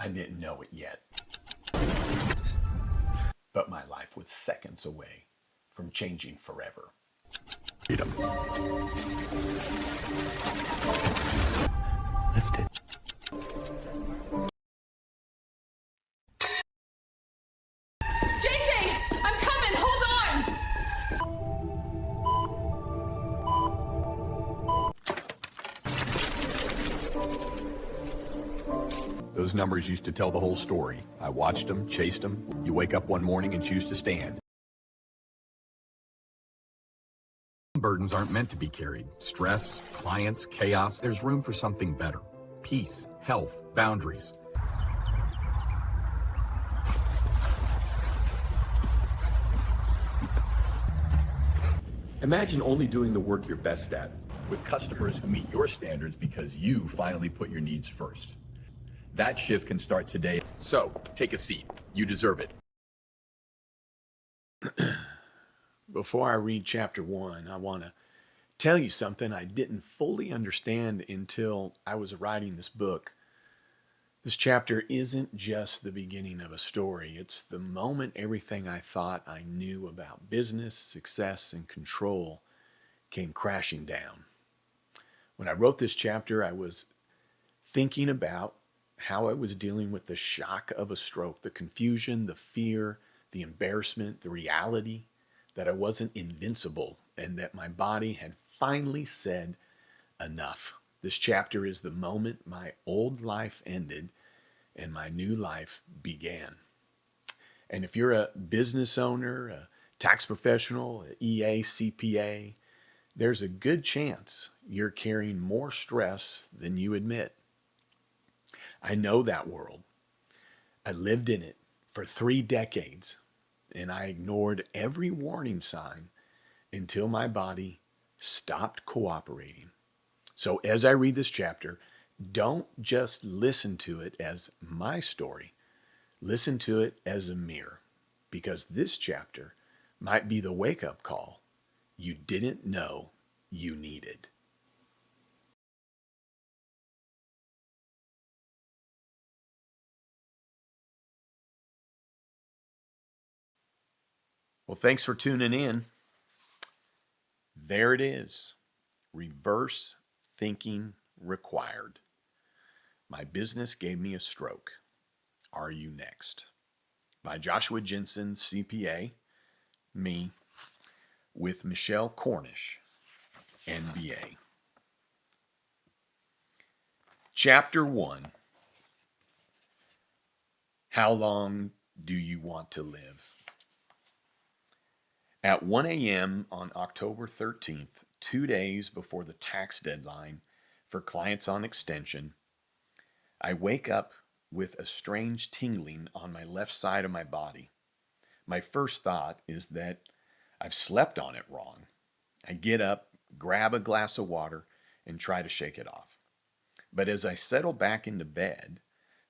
I didn't know it yet, but my life was seconds away from changing forever. Freedom. Lift it. JJ, I'm coming. Hold on. Those numbers used to tell the whole story. I watched them, chased them. You wake up one morning and choose to stand. Burdens aren't meant to be carried. Stress, clients, chaos. There's room for something better. Peace, health, boundaries. Imagine only doing the work you're best at, with customers who meet your standards because you finally put your needs first. That shift can start today. So, take a seat. You deserve it. Before I read chapter 1, I want to tell you something I didn't fully understand until I was writing this book. This chapter isn't just the beginning of a story. It's the moment everything I thought I knew about business, success, and control came crashing down. When I wrote this chapter, I was thinking about how I was dealing with the shock of a stroke, the confusion, the fear, the embarrassment, the reality that I wasn't invincible and that my body had finally said enough. This chapter is the moment my old life ended and my new life began. And if you're a business owner, a tax professional, an EA, CPA, there's a good chance you're carrying more stress than you admit. I know that world. I lived in it for 3 decades, and I ignored every warning sign until my body stopped cooperating. So as I read this chapter, don't just listen to it as my story. Listen to it as a mirror, because this chapter might be the wake-up call you didn't know you needed. Well, thanks for tuning in. There it is. Reverse thinking required. My business gave me a stroke. Are you next? By Joshua Jensen, CPA, me, with Michelle Cornish, MBA. Chapter 1. How long do you want to live? At 1 a.m. on October 13th, 2 days before the tax deadline for clients on extension, I wake up with a strange tingling on my left side of my body. My first thought is that I've slept on it wrong. I get up, grab a glass of water, and try to shake it off. But as I settle back into bed,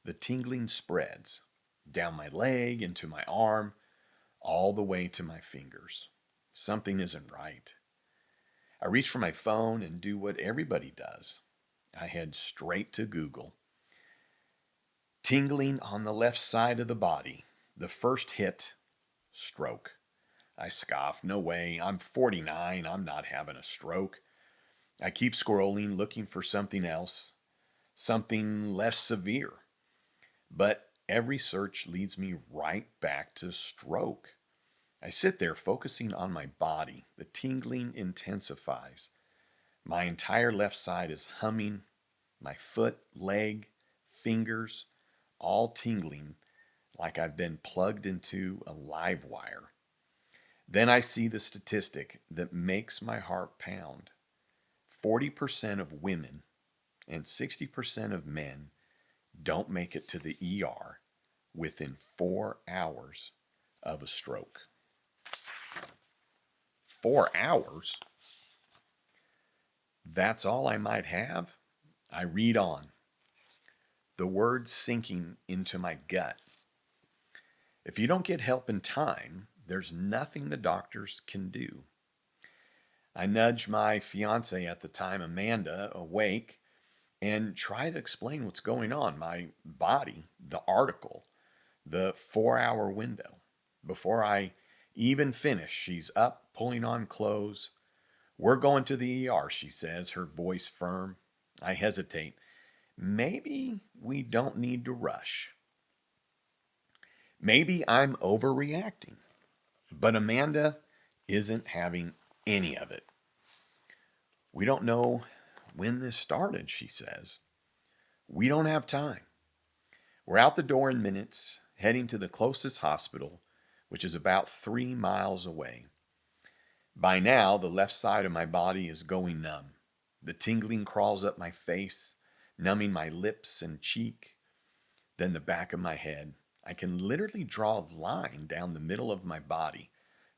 the tingling spreads down my leg, into my arm, all the way to my fingers. Something isn't right. I reach for my phone and do what everybody does. I head straight to Google. Tingling on the left side of the body. The first hit, stroke. I scoff, no way, I'm 49, I'm not having a stroke. I keep scrolling, looking for something else, something less severe. But every search leads me right back to stroke. I sit there focusing on my body. The tingling intensifies. My entire left side is humming. My foot, leg, fingers, all tingling like I've been plugged into a live wire. Then I see the statistic that makes my heart pound. 40% of women and 60% of men don't make it to the ER within 4 hours of a stroke. 4 hours? That's all I might have? I read on, the words sinking into my gut. If you don't get help in time, there's nothing the doctors can do. I nudge my fiance at the time, Amanda, awake, and try to explain what's going on. My body, the article, the 4 hour window. Before I even finish, she's up, pulling on clothes. We're going to the ER, she says, her voice firm. I hesitate. Maybe we don't need to rush. Maybe I'm overreacting. But Amanda isn't having any of it. We don't know when this started, she says. We don't have time. We're out the door in minutes, heading to the closest hospital, which is about 3 miles away. By now, the left side of my body is going numb. The tingling crawls up my face, numbing my lips and cheek, then the back of my head. I can literally draw a line down the middle of my body.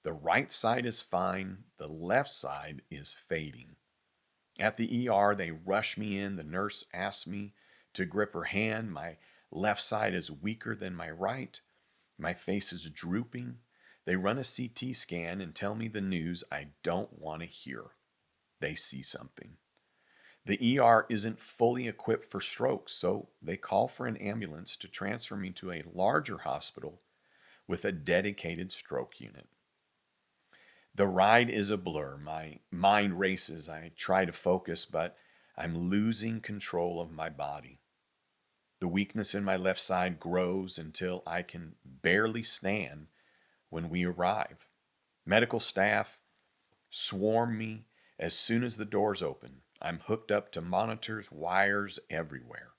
The right side is fine, the left side is fading. At the ER, they rush me in. The nurse asks me to grip her hand. My left side is weaker than my right. My face is drooping. They run a CT scan and tell me the news I don't want to hear. They see something. The ER isn't fully equipped for strokes, so they call for an ambulance to transfer me to a larger hospital with a dedicated stroke unit. The ride is a blur. My mind races. I try to focus, but I'm losing control of my body. The weakness in my left side grows until I can barely stand when we arrive. Medical staff swarm me as soon as the doors open. I'm hooked up to monitors, wires everywhere.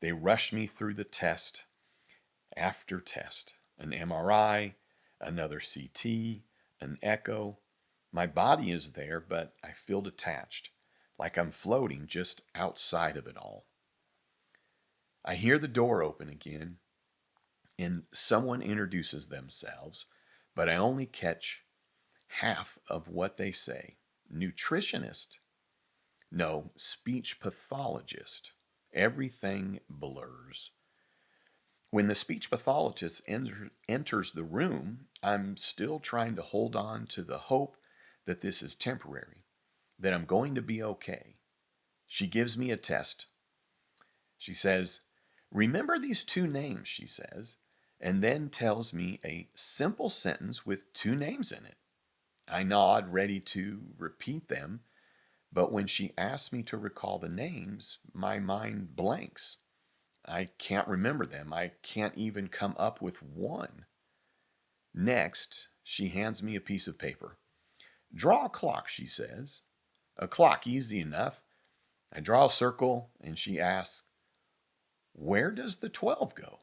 They rush me through the test after test. An MRI, another CT, an echo. My body is there, but I feel detached, like I'm floating just outside of it all. I hear the door open again, and someone introduces themselves, but I only catch half of what they say. Nutritionist? No, speech pathologist. Everything blurs. When the speech pathologist enters the room, I'm still trying to hold on to the hope that this is temporary, that I'm going to be okay. She gives me a test. She says, "Remember these two names," she says, and then tells me a simple sentence with two names in it. I nod, ready to repeat them, but when she asks me to recall the names, my mind blanks. I can't remember them. I can't even come up with one. Next, she hands me a piece of paper. "Draw a clock," she says. A clock, easy enough. I draw a circle, and she asks, "Where does the 12 go?"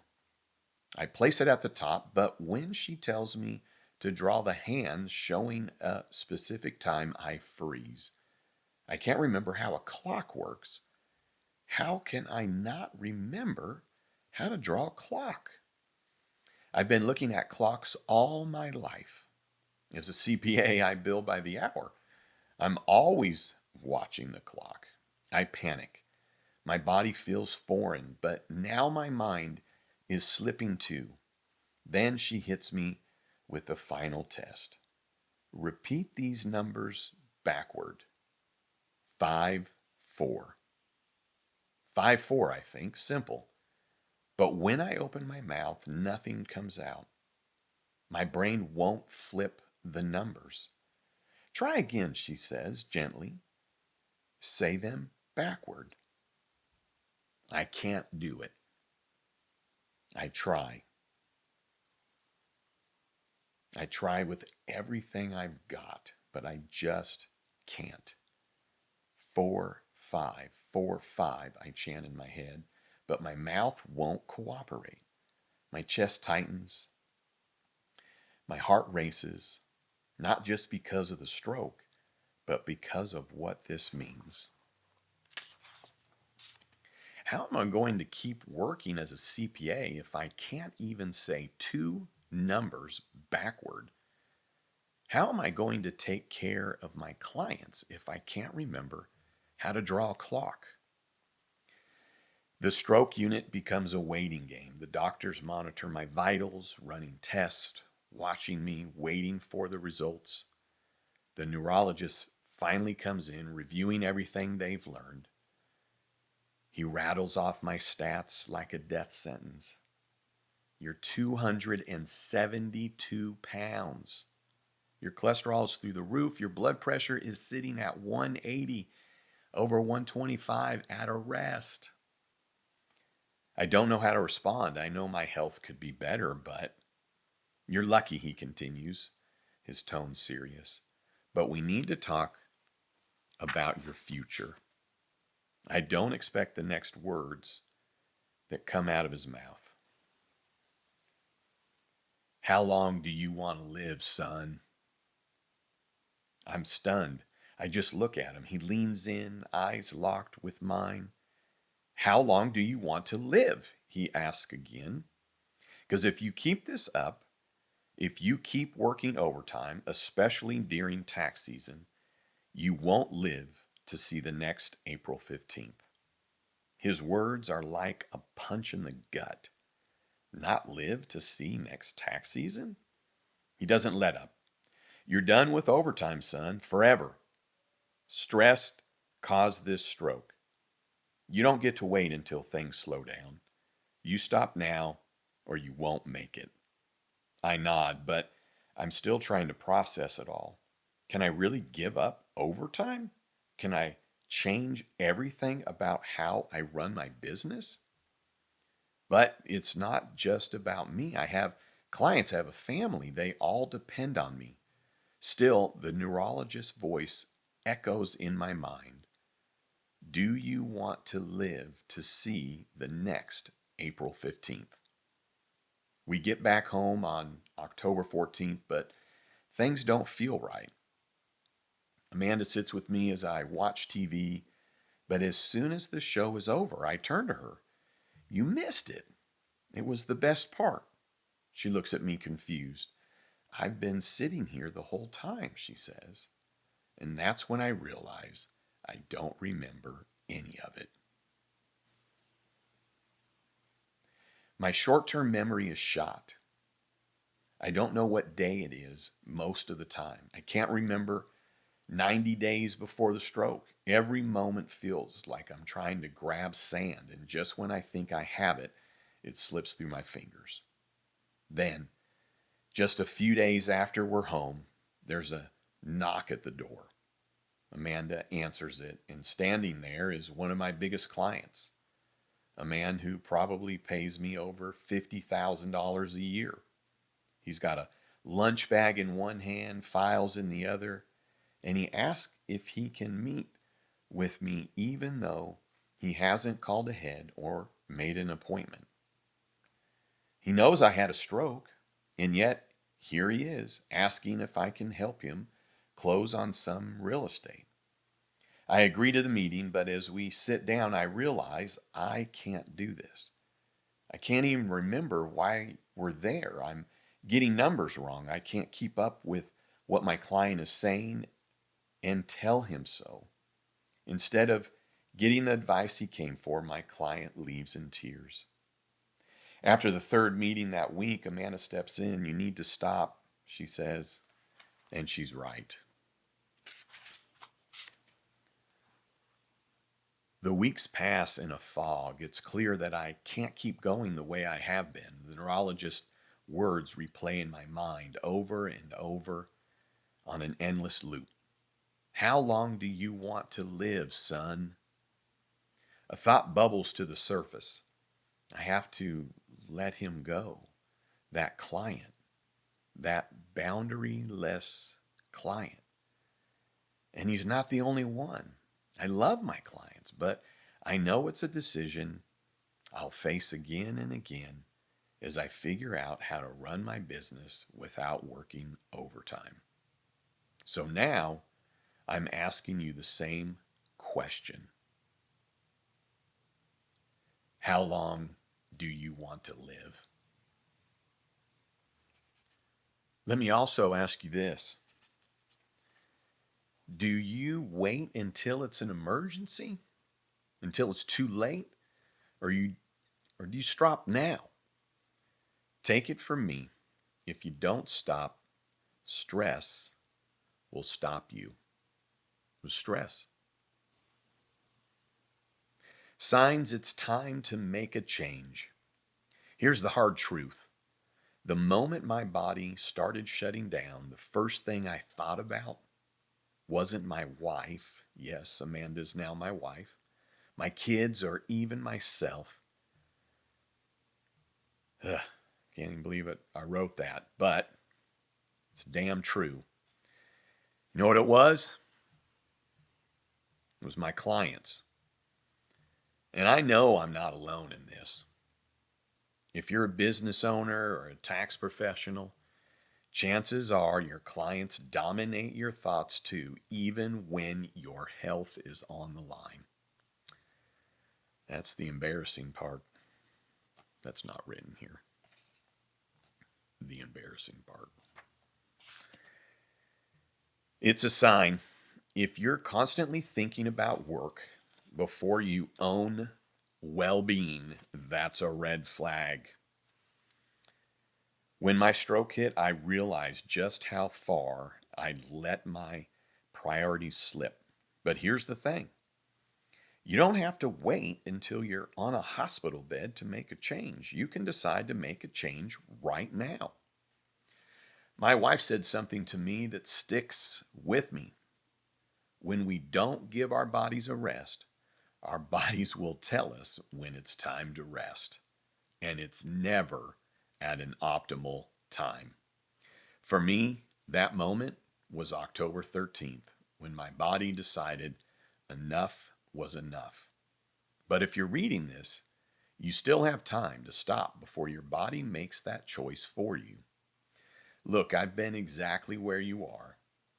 I place it at the top, but when she tells me to draw the hands showing a specific time, I freeze. I can't remember how a clock works. How can I not remember how to draw a clock? I've been looking at clocks all my life. As a CPA, I bill by the hour. I'm always watching the clock. I panic. My body feels foreign, but now my mind is slipping too. Then she hits me with the final test. Repeat these numbers backward. 5, 4. 5, 4, I think. Simple. But when I open my mouth, nothing comes out. My brain won't flip the numbers. Try again, she says gently. Say them backward. I can't do it. I try. I try with everything I've got, but I just can't. 4, 5, 4, 5, I chant in my head, but my mouth won't cooperate. My chest tightens. My heart races, not just because of the stroke, but because of what this means. How am I going to keep working as a CPA if I can't even say two numbers backward? How am I going to take care of my clients if I can't remember how to draw a clock? The stroke unit becomes a waiting game. The doctors monitor my vitals, running tests, watching me, waiting for the results. The neurologist finally comes in, reviewing everything they've learned. He rattles off my stats like a death sentence. You're 272 pounds. Your cholesterol is through the roof. Your blood pressure is sitting at 180 over 125 at a rest. I don't know how to respond. I know my health could be better, but you're lucky, he continues, his tone serious. But we need to talk about your future. I don't expect the next words that come out of his mouth. How long do you want to live, son? I'm stunned. I just look at him. He leans in, eyes locked with mine. How long do you want to live? He asks again. Because if you keep this up, if you keep working overtime, especially during tax season, you won't live to see the next April 15th. His words are like a punch in the gut. Not live to see next tax season? He doesn't let up. You're done with overtime, son, forever. Stress caused this stroke. You don't get to wait until things slow down. You stop now or you won't make it. I nod, but I'm still trying to process it all. Can I really give up overtime? Can I change everything about how I run my business? But it's not just about me. I have clients, I have a family. They all depend on me. Still, the neurologist's voice echoes in my mind. Do you want to live to see the next April 15th? We get back home on October 14th, but things don't feel right. Amanda sits with me as I watch TV, but as soon as the show is over, I turn to her. You missed it. It was the best part. She looks at me confused. I've been sitting here the whole time, she says. And that's when I realize I don't remember any of it. My short-term memory is shot. I don't know what day it is most of the time. I can't remember 90 days before the stroke. Every moment feels like I'm trying to grab sand, and just when I think I have it, it slips through my fingers. Then, just a few days after we're home, there's a knock at the door. Amanda answers it, and standing there is one of my biggest clients, a man who probably pays me over $50,000 a year. He's got a lunch bag in one hand, files in the other, and he asks if he can meet with me even though he hasn't called ahead or made an appointment. He knows I had a stroke, and yet here he is asking if I can help him close on some real estate. I agree to the meeting, but as we sit down, I realize I can't do this. I can't even remember why we're there. I'm getting numbers wrong. I can't keep up with what my client is saying and tell him so. Instead of getting the advice he came for, my client leaves in tears. After the third meeting that week, Amanda steps in. You need to stop, she says, and she's right. The weeks pass in a fog. It's clear that I can't keep going the way I have been. The neurologist's words replay in my mind over and over on an endless loop. How long do you want to live, son? A thought bubbles to the surface. I have to let him go. That client, that boundary-less client. And he's not the only one. I love my clients, but I know it's a decision I'll face again and again as I figure out how to run my business without working overtime. So now I'm asking you the same question. How long do you want to live? Let me also ask you this. Do you wait until it's an emergency? Until it's too late? Or do you stop now? Take it from me, if you don't stop, stress will stop you. With stress. Signs it's time to make a change. Here's the hard truth. The moment my body started shutting down, the first thing I thought about wasn't my wife. Yes, Amanda's now my wife. My kids, or even myself. Ugh, can't even believe it. I wrote that, but it's damn true. You know what it was? It was my clients. And I know I'm not alone in this. If you're a business owner or a tax professional, chances are your clients dominate your thoughts too, even when your health is on the line. That's the embarrassing part. That's not written here. The embarrassing part. It's a sign. If you're constantly thinking about work before you own well-being, that's a red flag. When my stroke hit, I realized just how far I'd let my priorities slip. But here's the thing. You don't have to wait until you're on a hospital bed to make a change. You can decide to make a change right now. My wife said something to me that sticks with me. When we don't give our bodies a rest, our bodies will tell us when it's time to rest. And it's never at an optimal time. For me, that moment was October 13th, when my body decided enough was enough. But if you're reading this, you still have time to stop before your body makes that choice for you. Look, I've been exactly where you are.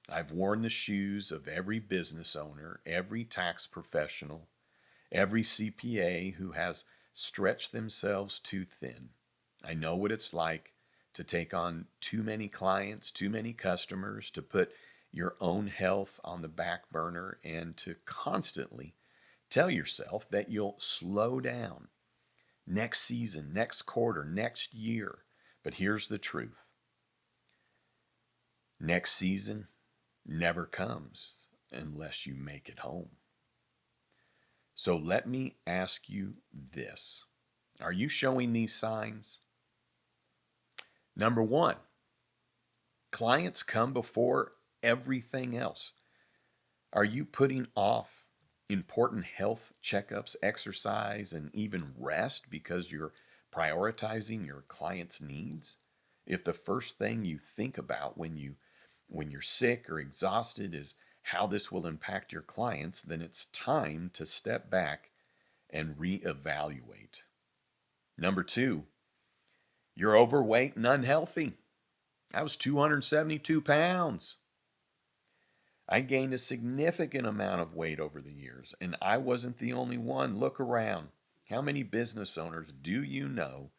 I've worn the shoes of every business owner, every tax professional, every CPA who has stretched themselves too thin. I know what it's like to take on too many clients, too many customers, to put your own health on the back burner, and to constantly tell yourself that you'll slow down next season, next quarter, next year. But here's the truth. Next season never comes unless you make it home. So let me ask you this. Are you showing these signs? Number one, clients come before everything else. Are you putting off important health checkups, exercise, and even rest because you're prioritizing your client's needs? If the first thing you think about when you're sick or exhausted is how this will impact your clients, then it's time to step back and reevaluate. Number two, you're overweight and unhealthy. I was 272 pounds. I gained a significant amount of weight over the years, and I wasn't the only one. Look around. How many business owners do you know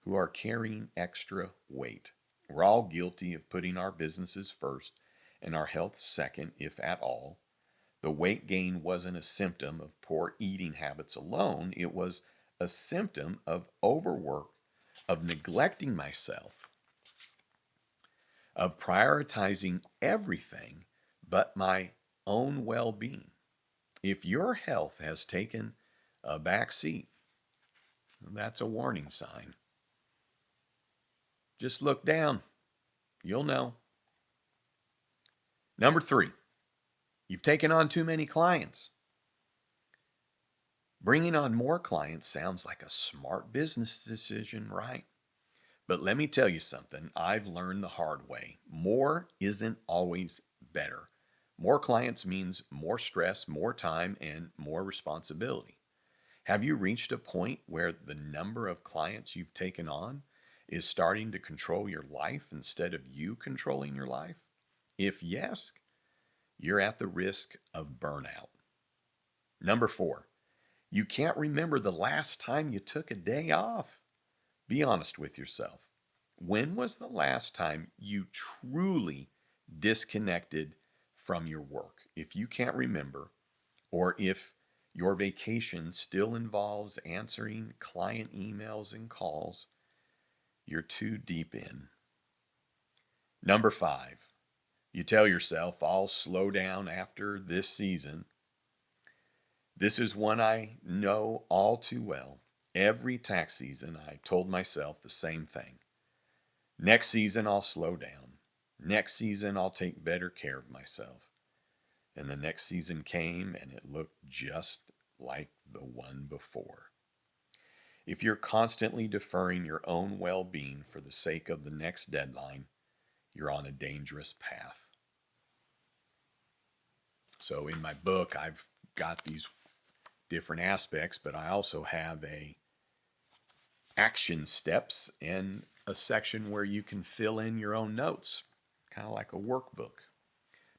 who are carrying extra weight? We're all guilty of putting our businesses first and our health second, if at all. The weight gain wasn't a symptom of poor eating habits alone. It was a symptom of overwork, of neglecting myself, of prioritizing everything but my own well-being. If your health has taken a back seat, that's a warning sign. Just look down. You'll know. Number three, you've taken on too many clients. Bringing on more clients sounds like a smart business decision, right? But let me tell you something I've learned the hard way. More isn't always better. More clients means more stress, more time, and more responsibility. Have you reached a point where the number of clients you've taken on is starting to control your life instead of you controlling your life? If yes, you're at the risk of burnout. Number four, you can't remember the last time you took a day off. Be honest with yourself. When was the last time you truly disconnected from your work? If you can't remember, or if your vacation still involves answering client emails and calls, you're too deep in. Number five, you tell yourself, I'll slow down after this season. This is one I know all too well. Every tax season, I told myself the same thing. Next season, I'll slow down. Next season, I'll take better care of myself. And the next season came, and it looked just like the one before. If you're constantly deferring your own well being for the sake of the next deadline, you're on a dangerous path. So, in my book, I've got these different aspects, but I also have a action steps and a section where you can fill in your own notes, kind of like a workbook.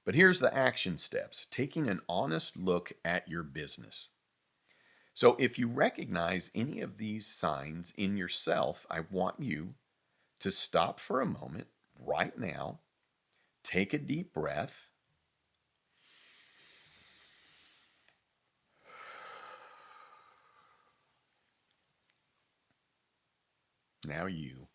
But here's the action steps: taking an honest look at your business. So if you recognize any of these signs in yourself, I want you to stop for a moment right now, take a deep breath. Now you.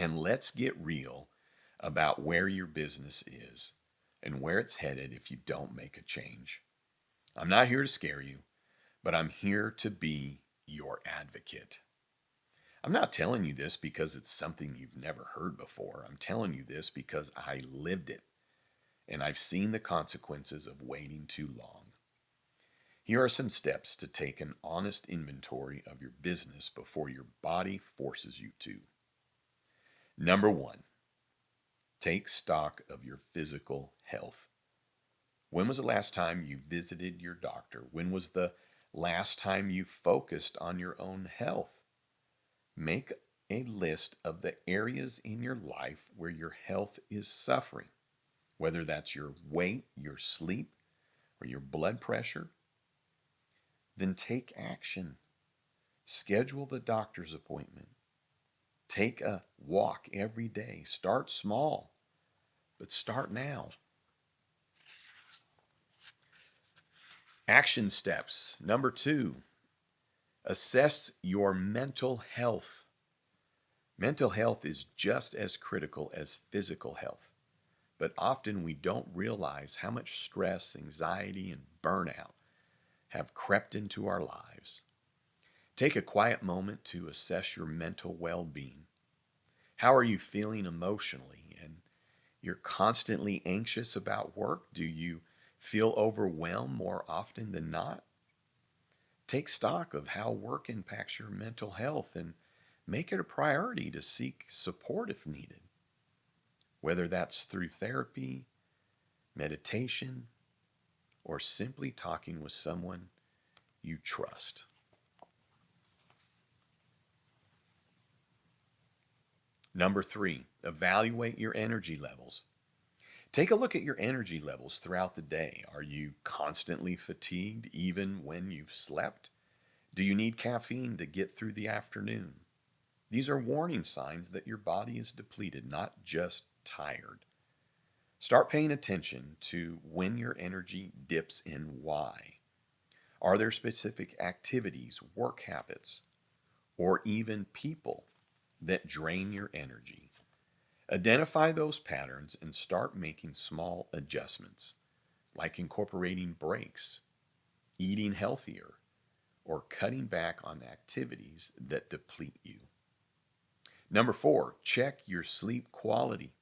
And let's get real about where your business is and where it's headed if you don't make a change. I'm not here to scare you, but I'm here to be your advocate. I'm not telling you this because it's something you've never heard before. I'm telling you this because I lived it and I've seen the consequences of waiting too long. Here are some steps to take an honest inventory of your business before your body forces you to. Number one, take stock of your physical health. When was the last time you visited your doctor? When was the last time you focused on your own health? Make a list of the areas in your life where your health is suffering, whether that's your weight, your sleep, or your blood pressure. Then take action. Schedule the doctor's appointment. Take a walk every day. Start small, but start now. Action steps. Number two, assess your mental health. Mental health is just as critical as physical health, but often we don't realize how much stress, anxiety, and burnout have crept into our lives. Take a quiet moment to assess your mental well-being. How are you feeling emotionally? And you're constantly anxious about work? Do you feel overwhelmed more often than not? Take stock of how work impacts your mental health and make it a priority to seek support if needed, whether that's through therapy, meditation, or simply talking with someone you trust. Number three, evaluate your energy levels. Take a look at your energy levels throughout the day. Are you constantly fatigued even when you've slept? Do you need caffeine to get through the afternoon? These are warning signs that your body is depleted, not just tired. Start paying attention to when your energy dips and why. Are there specific activities, work habits, or even people that drain your energy? Identify those patterns and start making small adjustments, like incorporating breaks, eating healthier, or cutting back on activities that deplete you. Number four, check your sleep quality.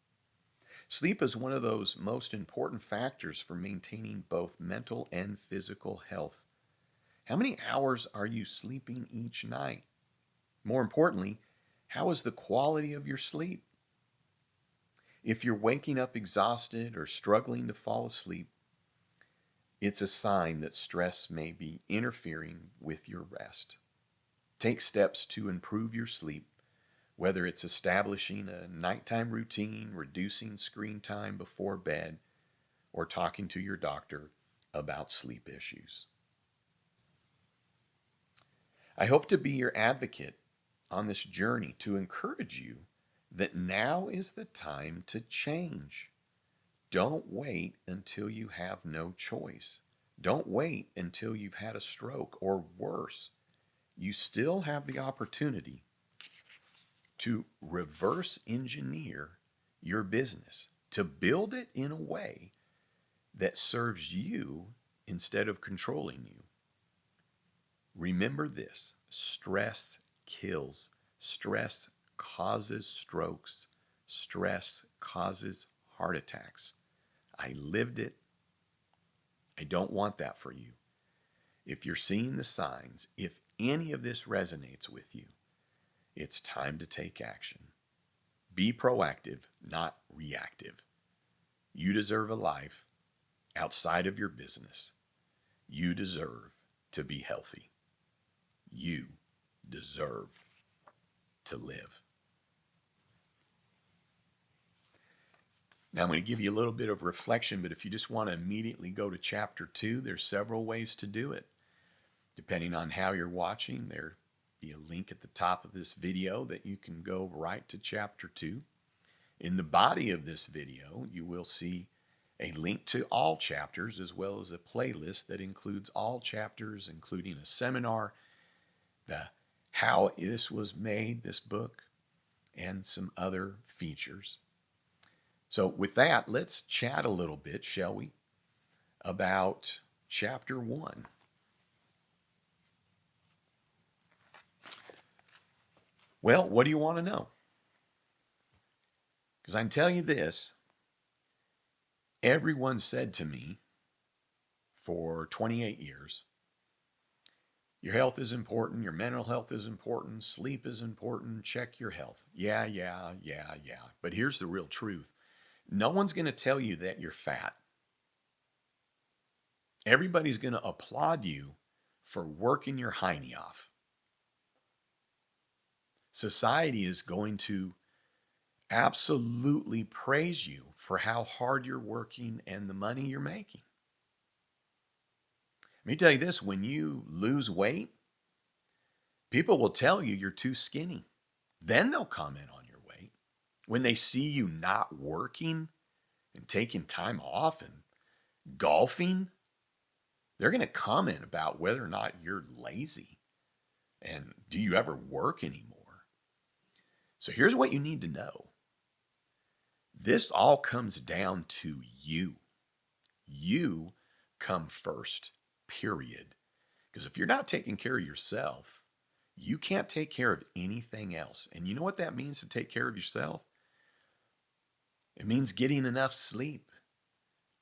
Sleep is one of those most important factors for maintaining both mental and physical health. How many hours are you sleeping each night? More importantly, how is the quality of your sleep? If you're waking up exhausted or struggling to fall asleep, it's a sign that stress may be interfering with your rest. Take steps to improve your sleep, whether it's establishing a nighttime routine, reducing screen time before bed, or talking to your doctor about sleep issues. I hope to be your advocate on this journey to encourage you that now is the time to change. Don't wait until you have no choice. Don't wait until you've had a stroke or worse. You still have the opportunity to reverse engineer your business, to build it in a way that serves you instead of controlling you. Remember this: stress kills. Stress causes strokes. Stress causes heart attacks. I lived it. I don't want that for you. If you're seeing the signs, if any of this resonates with you, it's time to take action. Be proactive, not reactive. You deserve a life outside of your business. You deserve to be healthy. You deserve to live. Now I'm going to give you a little bit of reflection, but if you just want to immediately go to chapter 2, there's several ways to do it. Depending on how you're watching, there'll be a link at the top of this video that you can go right to chapter 2. In the body of this video, you will see a link to all chapters, as well as a playlist that includes all chapters, including a seminar, the how this was made, this book, and some other features. So with that, let's chat a little bit, shall we, about chapter 1. Well, what do you want to know? Because I can tell you this: everyone said to me for 28 years, your health is important, your mental health is important, sleep is important, check your health. Yeah. But here's the real truth. No one's going to tell you that you're fat. Everybody's going to applaud you for working your hiney off. Society is going to absolutely praise you for how hard you're working and the money you're making. Let me tell you this: when you lose weight, people will tell you you're too skinny. Then they'll comment on your weight. When they see you not working and taking time off and golfing, they're going to comment about whether or not you're lazy and do you ever work anymore. So here's what you need to know. This all comes down to you. You come first, period. Because if you're not taking care of yourself, you can't take care of anything else. And you know what that means, to take care of yourself? It means getting enough sleep.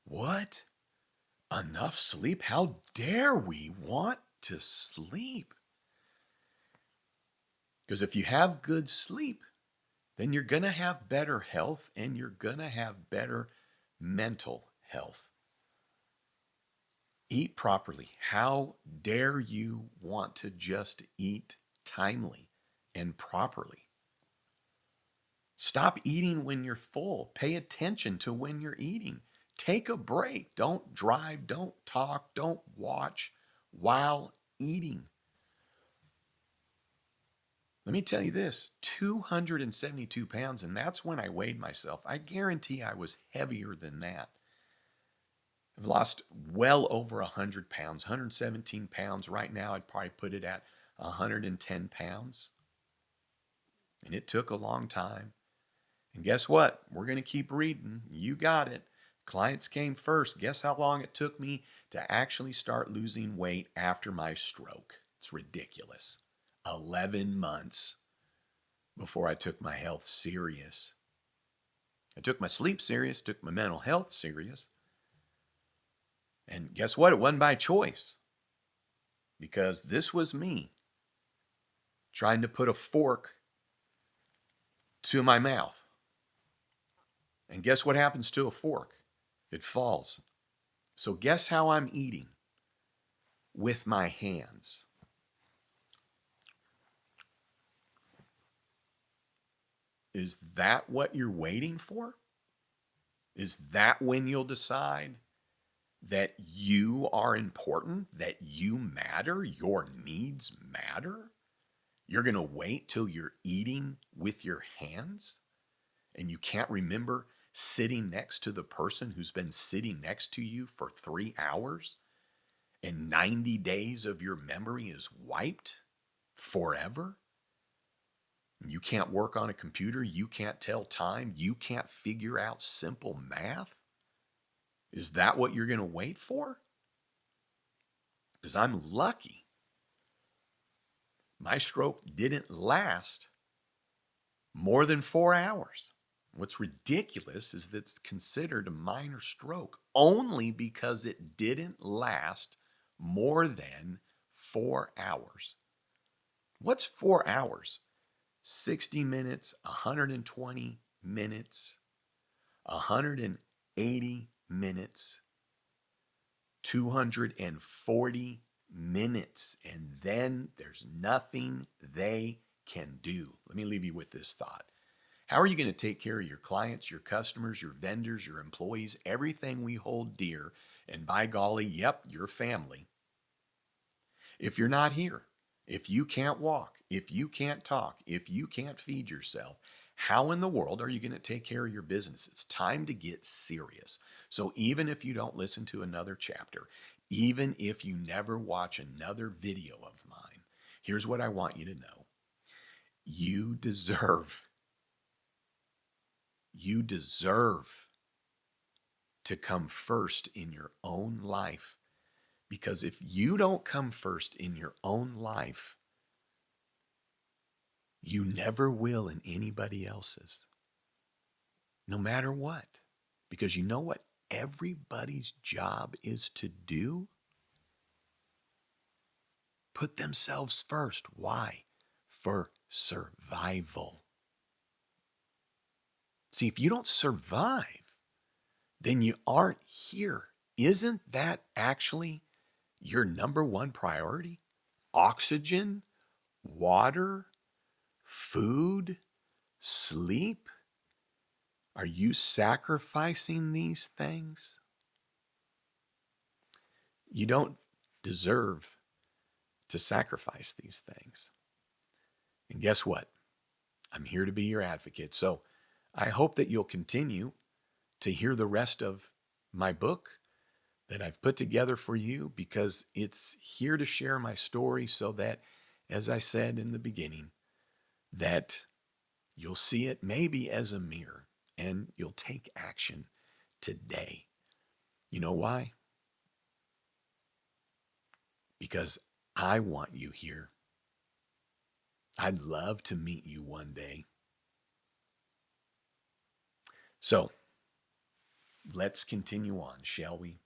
What? Enough sleep? How dare we want to sleep? Because if you have good sleep, then you're going to have better health and you're going to have better mental health. Eat properly. How dare you want to just eat timely and properly? Stop eating when you're full. Pay attention to when you're eating. Take a break. Don't drive, don't talk, don't watch while eating. Let me tell you this: 272 pounds, and that's when I weighed myself. I guarantee I was heavier than that. I've lost well over 100 pounds, 117 pounds. Right now, I'd probably put it at 110 pounds. And it took a long time. And guess what? We're going to keep reading. You got it. Clients came first. Guess how long it took me to actually start losing weight after my stroke? It's ridiculous. 11 months before I took my health serious. I took my sleep serious, took my mental health serious. And guess what? It wasn't by choice. Because this was me trying to put a fork to my mouth. And guess what happens to a fork? It falls. So guess how I'm eating? With my hands. Is that what you're waiting for? Is that when you'll decide that you are important, that you matter, your needs matter? You're going to wait till you're eating with your hands and you can't remember sitting next to the person who's been sitting next to you for 3 hours and 90 days of your memory is wiped forever? You can't work on a computer. You can't tell time. You can't figure out simple math. Is that what you're going to wait for? Because I'm lucky. My stroke didn't last more than 4 hours. What's ridiculous is that it's considered a minor stroke only because it didn't last more than 4 hours. What's 4 hours? 60 minutes, 120 minutes, 180 minutes, 240 minutes, and then there's nothing they can do. Let me leave you with this thought. How are you going to take care of your clients, your customers, your vendors, your employees, everything we hold dear, and by golly, yep, your family, if you're not here? If you can't walk, if you can't talk, if you can't feed yourself, how in the world are you going to take care of your business? It's time to get serious. So even if you don't listen to another chapter, even if you never watch another video of mine, here's what I want you to know. You deserve to come first in your own life. Because if you don't come first in your own life, you never will in anybody else's. No matter what. Because you know what everybody's job is to do? Put themselves first. Why? For survival. See, if you don't survive, then you aren't here. Isn't that actually your number one priority? Oxygen, water, food, sleep? Are you sacrificing these things? You don't deserve to sacrifice these things. And guess what? I'm here to be your advocate. So I hope that you'll continue to hear the rest of my book that I've put together for you, because it's here to share my story so that, as I said in the beginning, that you'll see it maybe as a mirror and you'll take action today. You know why? Because I want you here. I'd love to meet you one day. So let's continue on, shall we?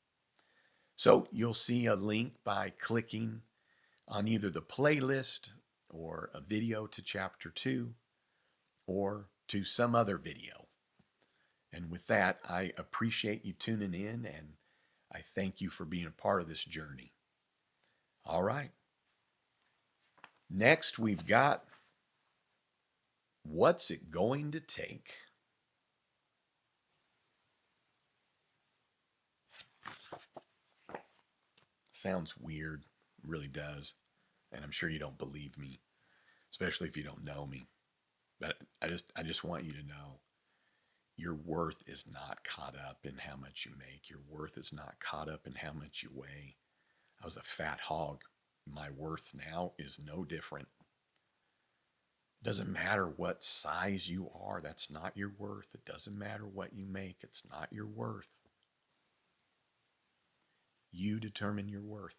So you'll see a link by clicking on either the playlist or a video to chapter 2 or to some other video. And with that, I appreciate you tuning in, and I thank you for being a part of this journey. All right. Next, we've got What's It Going to Take? Sounds weird, really does. And I'm sure you don't believe me, especially if you don't know me. But I just want you to know your worth is not caught up in how much you make. Your worth is not caught up in how much you weigh. I was a fat hog. My worth now is no different. It doesn't matter what size you are. That's not your worth. It doesn't matter what you make. It's not your worth. You determine your worth.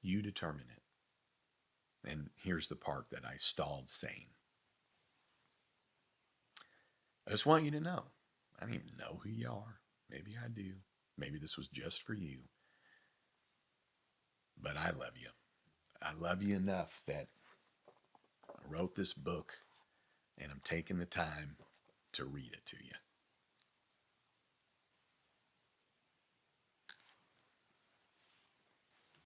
You determine it. And here's the part that I stalled saying. I just want you to know. I don't even know who you are. Maybe I do. Maybe this was just for you. But I love you. I love you enough that I wrote this book and I'm taking the time to read it to you.